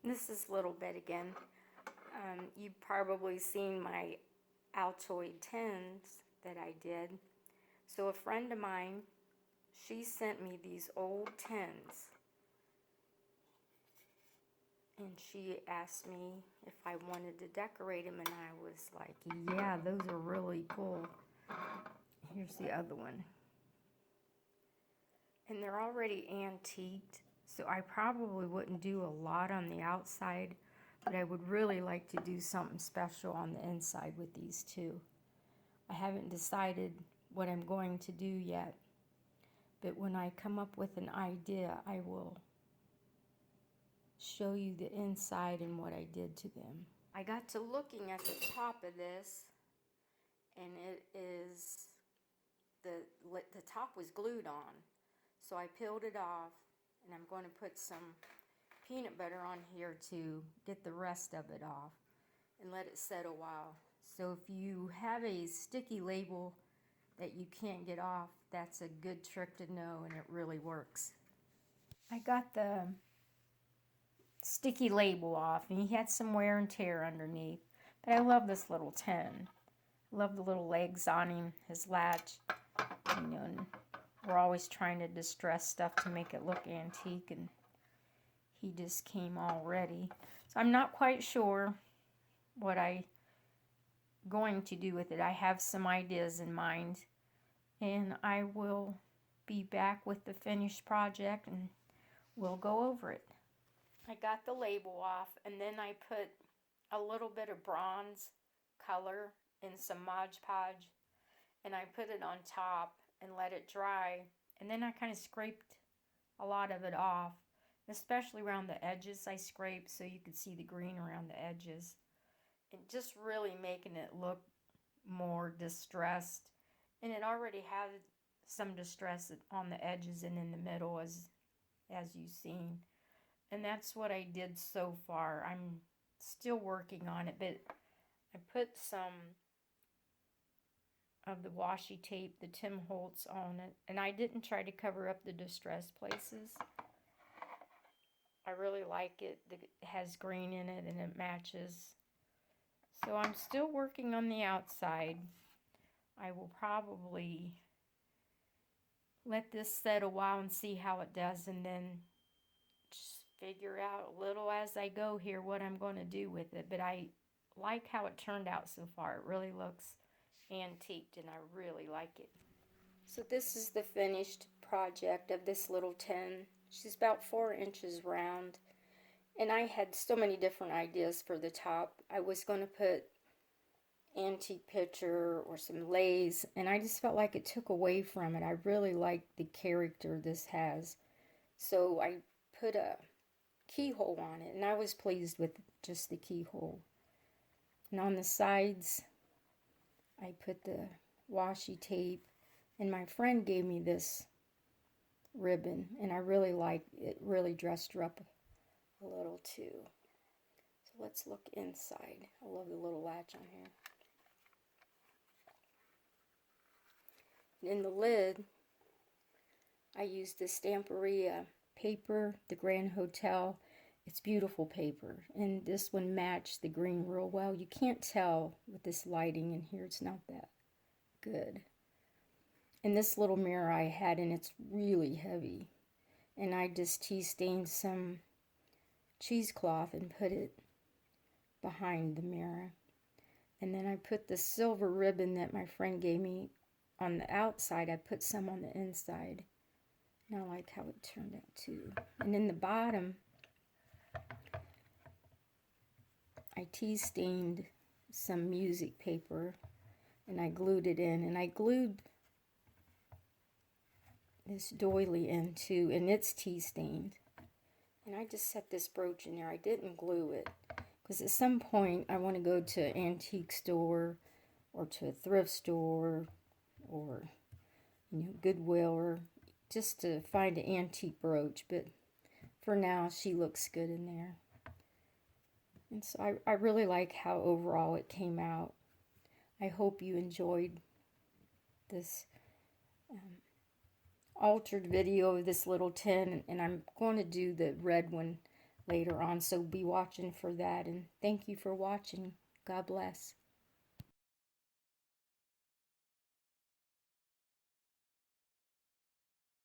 This is Little Bit again. You've probably seen my Altoid tins that I did. So a friend of mine, she sent me these old tins. And she asked me if I wanted to decorate them, and I was like, yeah, those are really cool. Here's the other one. And they're already antiqued, so I probably wouldn't do a lot on the outside, but I would really like to do something special on the inside with these two. I haven't decided what I'm going to do yet, but when I come up with an idea, I will show you the inside and what I did to them. I got to looking at the top of this, and it is the top was glued on, so I peeled it off, and I'm going to put some peanut butter on here to get the rest of it off and let it set a while. So if you have a sticky label that you can't get off, that's a good trick to know, and it really works. I got the sticky label off, and he had some wear and tear underneath, but I love this little tin. I love the little legs on him, his latch, and we're always trying to distress stuff to make it look antique, and he just came all ready. So I'm not quite sure what I'm going to do with it. I have some ideas in mind, and I will be back with the finished project, and we'll go over it. I got the label off, and then I put a little bit of bronze color in some Mod Podge, and I put it on top and let it dry, and then I kind of scraped a lot of it off, especially around the edges. I scraped so you could see the green around the edges, and just really making it look more distressed. And it already had some distress on the edges and in the middle, as you've seen. And that's what I did so far. I'm still working on it, but I put some of the washi tape, the Tim Holtz, on it, and I didn't try to cover up the distressed places. I really like it. It has green in it and it matches. So I'm still working on the outside. I will probably let this set a while and see how it does, and then just figure out a little as I go here what I'm going to do with it. But I like how it turned out so far. It really looks antiqued, and I really like it. So this is the finished project of this little tin. She's about 4 inches round, and I had so many different ideas for the top. I was going to put antique picture or some lace, and I just felt like it took away from it. I really like the character this has, so I put a keyhole on it, and I was pleased with just the keyhole. And on the sides I put the washi tape, and my friend gave me this ribbon, and I really liked it. Really dressed her up a little too. So let's look inside. I love the little latch on here. And in the lid, I used the Stamperia paper, the Grand Hotel. It's beautiful paper, and this one matched the green real well. You can't tell with this lighting in here, it's not that good. And this little mirror I had, and it's really heavy, and I just tea stained some cheesecloth and put it behind the mirror. And then I put the silver ribbon that my friend gave me on the outside. I put some on the inside, and I like how it turned out too. And in the bottom, I tea stained some music paper, and I glued it in, and I glued this doily in too, and it's tea stained. And I just set this brooch in there. I didn't glue it, because at some point I want to go to an antique store or to a thrift store or Goodwill, or just to find an antique brooch. But for now, she looks good in there. And so I really like how overall it came out. I hope you enjoyed this altered video of this little tin, and I'm going to do the red one later on. So be watching for that. And thank you for watching. God bless.